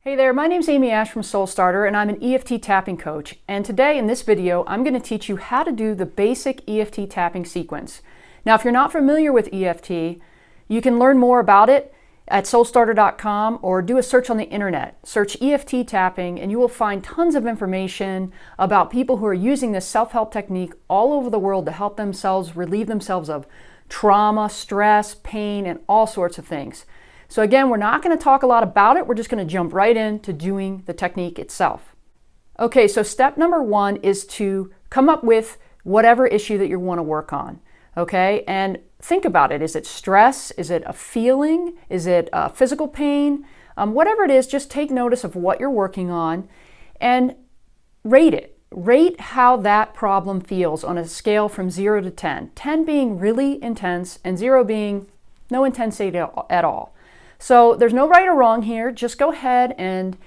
Hey there, my name's Amy Ash from Soul Starter, and I'm an EFT tapping coach. And today in this video, I'm going to teach you how to do the basic EFT tapping sequence. Now, if you're not familiar with EFT, you can learn more about it at soulstarter.com or do a search on the internet. Search EFT tapping and you will find tons of information about people who are using this self-help technique all over the world to help themselves relieve themselves of trauma, stress, pain, and all sorts of things. So again, we're not going to talk a lot about it. We're just going to jump right into doing the technique itself. Okay, so step number one is to come up with whatever issue that you want to work on. Okay, and think about it. Is it stress? Is it a feeling? Is it physical pain? Whatever it is, just take notice of what you're working on and rate it. Rate how that problem feels on a scale from 0 to 10. 10 being really intense and 0 being no intensity at all. So there's no right or wrong here. Just go ahead and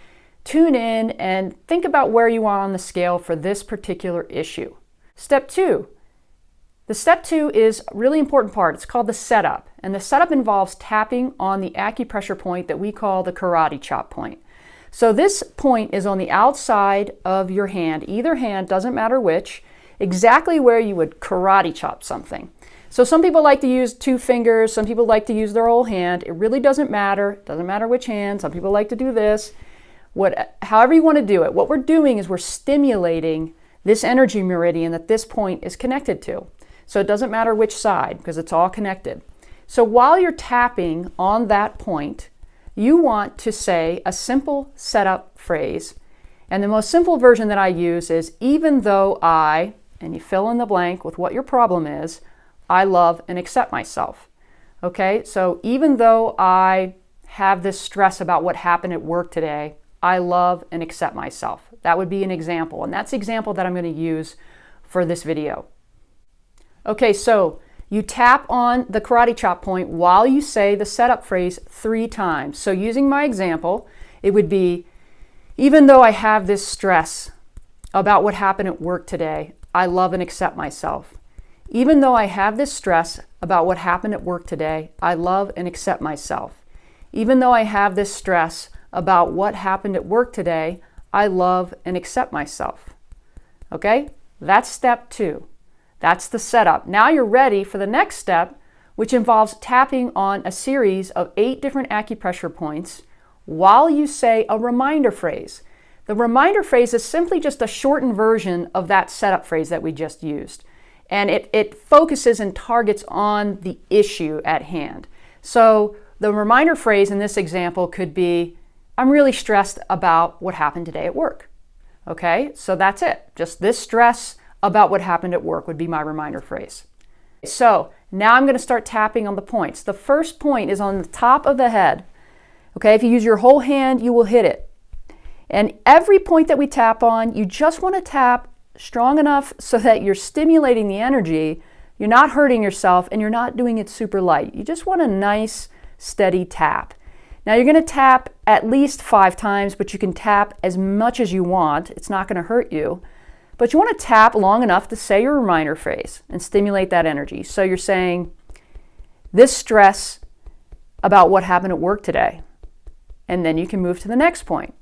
tune in and think about where you are on the scale for this particular issue. Step two. The step two is a really important part. It's called the setup. And the setup involves tapping on the acupressure point that we call the karate chop point. So this point is on the outside of your hand, either hand, doesn't matter which, exactly where you would karate chop something. So some people like to use 2 fingers, some people like to use their whole hand. It really doesn't matter. It doesn't matter which hand. Some people like to do this. However you want to do it, what we're doing is we're stimulating this energy meridian that this point is connected to. So it doesn't matter which side because it's all connected. So while you're tapping on that point, you want to say a simple setup phrase. And the most simple version that I use is, even though I, and you fill in the blank with what your problem is, I love and accept myself. Okay, so even though I have this stress about what happened at work today, I love and accept myself. That would be an example, and that's the example that I'm going to use for this video. Okay, so you tap on the karate chop point while you say the setup phrase 3 times. So using my example, it would be, even though I have this stress about what happened at work today, I love and accept myself. Even though I have this stress about what happened at work today, I love and accept myself. Even though I have this stress about what happened at work today, I love and accept myself. Okay? That's step 2. That's the setup. Now you're ready for the next step, which involves tapping on a series of 8 different acupressure points while you say a reminder phrase. The reminder phrase is simply just a shortened version of that setup phrase that we just used. And it focuses and targets on the issue at hand. So the reminder phrase in this example could be, I'm really stressed about what happened today at work. Okay, so that's it. Just this stress about what happened at work would be my reminder phrase. So now I'm going to start tapping on the points. The first point is on the top of the head. Okay, if you use your whole hand, you will hit it. And every point that we tap on, you just want to tap strong enough so that you're stimulating the energy, you're not hurting yourself, and you're not doing it super light. You just want a nice, steady tap. Now you're going to tap at least 5 times, but you can tap as much as you want. It's not going to hurt you. But you want to tap long enough to say your reminder phrase and stimulate that energy. So you're saying, this stress about what happened at work today. And then you can move to the next point.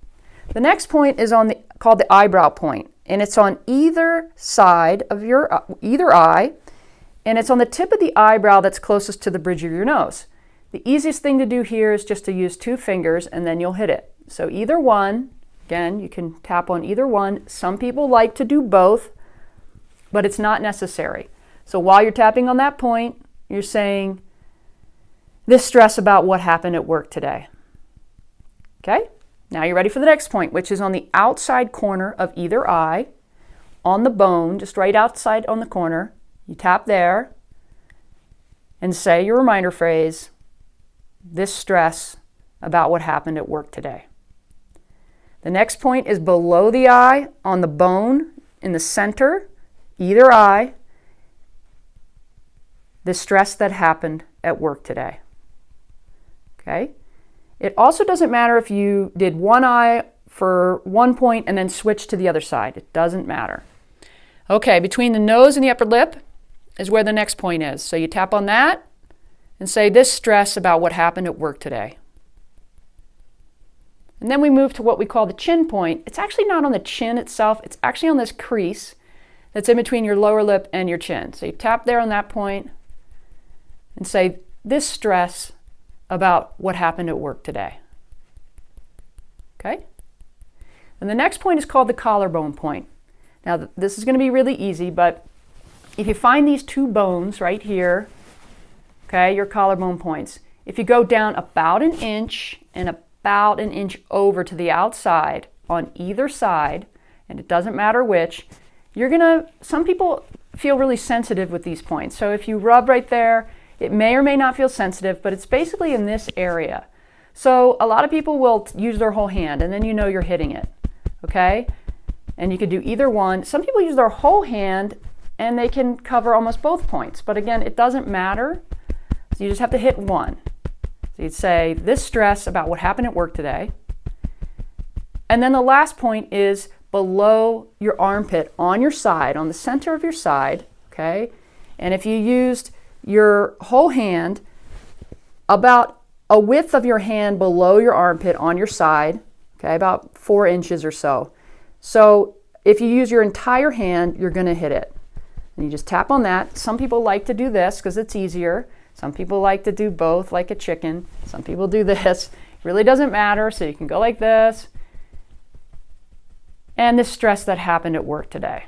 The next point is called the eyebrow point. And it's on either side of either eye, and it's on the tip of the eyebrow that's closest to the bridge of your nose. The easiest thing to do here is just to use 2 fingers and then you'll hit it. So either one, again, you can tap on either one. Some people like to do both, but it's not necessary. So while you're tapping on that point, you're saying, this stress about what happened at work today. Okay? Now you're ready for the next point, which is on the outside corner of either eye, on the bone, just right outside on the corner. You tap there and say your reminder phrase, this stress about what happened at work today. The next point is below the eye, on the bone, in the center, either eye, the stress that happened at work today. Okay? It also doesn't matter if you did one eye for one point and then switch to the other side. It doesn't matter. Okay, between the nose and the upper lip is where the next point is. So you tap on that and say this stress about what happened at work today. And then we move to what we call the chin point. It's actually not on the chin itself, it's actually on this crease that's in between your lower lip and your chin. So you tap there on that point and say, this stress about what happened at work today. Okay? And the next point is called the collarbone point. Now this is going to be really easy, but if you find these two bones right here, okay, your collarbone points, if you go down about an inch and about an inch over to the outside on either side, and it doesn't matter which, some people feel really sensitive with these points. So if you rub right there, it may or may not feel sensitive, but it's basically in this area. So a lot of people will use their whole hand, and then you know you're hitting it, okay? And you could do either one. Some people use their whole hand, and they can cover almost both points. But again, it doesn't matter. So you just have to hit one. So you'd say, this stress about what happened at work today. And then the last point is below your armpit on your side, on the center of your side, okay? And if you used your whole hand, about a width of your hand below your armpit on your side, okay, about 4 inches or so. So if you use your entire hand, you're going to hit it. And you just tap on that. Some people like to do this because it's easier. Some people like to do both like a chicken. Some people do this. It really doesn't matter. So you can go like this. And the stress that happened at work today.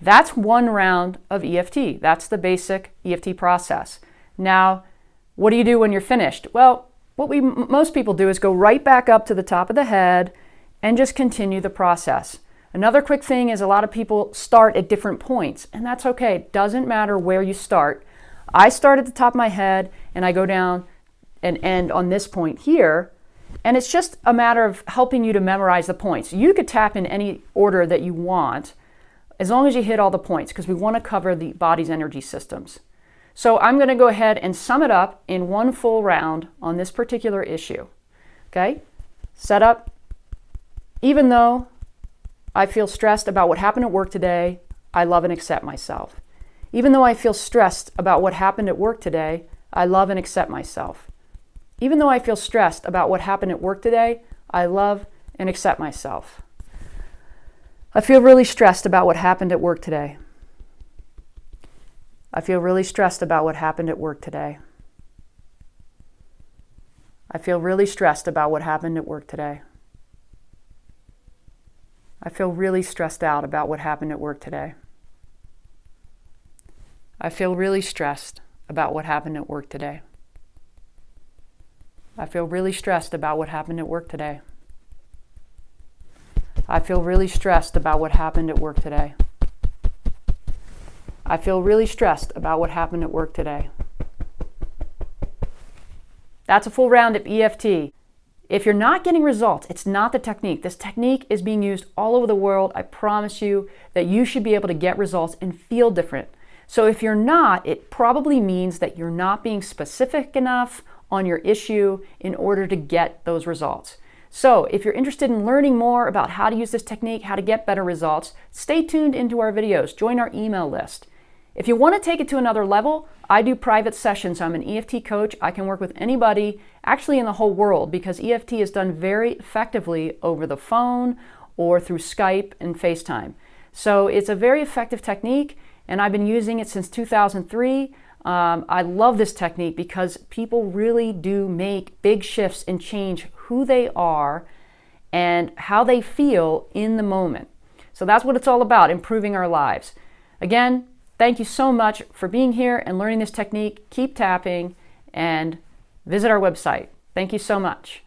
That's one round of EFT. That's the basic EFT process. Now, what do you do when you're finished? Well, what most people do is go right back up to the top of the head and just continue the process. Another quick thing is a lot of people start at different points, and that's okay. It doesn't matter where you start. I start at the top of my head and I go down and end on this point here. And it's just a matter of helping you to memorize the points. You could tap in any order that you want as long as you hit all the points, because we want to cover the body's energy systems. So I'm going to go ahead and sum it up in one full round on this particular issue. Okay? Set up. Even though I feel stressed about what happened at work today, I love and accept myself. Even though I feel stressed about what happened at work today, I love and accept myself. Even though I feel stressed about what happened at work today, I love and accept myself. I feel really stressed about what happened at work today. I feel really stressed about what happened at work today. I feel really stressed about what happened at work today. I feel really stressed out about what happened at work today. I feel really stressed about what happened at work today. I feel really stressed about what happened at work today. I feel really stressed about what happened at work today. I feel really stressed about what happened at work today. That's a full round of EFT. If you're not getting results, it's not the technique. This technique is being used all over the world. I promise you that you should be able to get results and feel different. So if you're not, it probably means that you're not being specific enough on your issue in order to get those results. So if you're interested in learning more about how to use this technique, how to get better results, stay tuned into our videos. Join our email list. If you want to take it to another level, I do private sessions. I'm an EFT coach. I can work with anybody, actually in the whole world, because EFT is done very effectively over the phone or through Skype and FaceTime. So it's a very effective technique, and I've been using it since 2003. I love this technique because people really do make big shifts and change who they are and how they feel in the moment. So that's what it's all about, improving our lives. Again, thank you so much for being here and learning this technique. Keep tapping and visit our website. Thank you so much.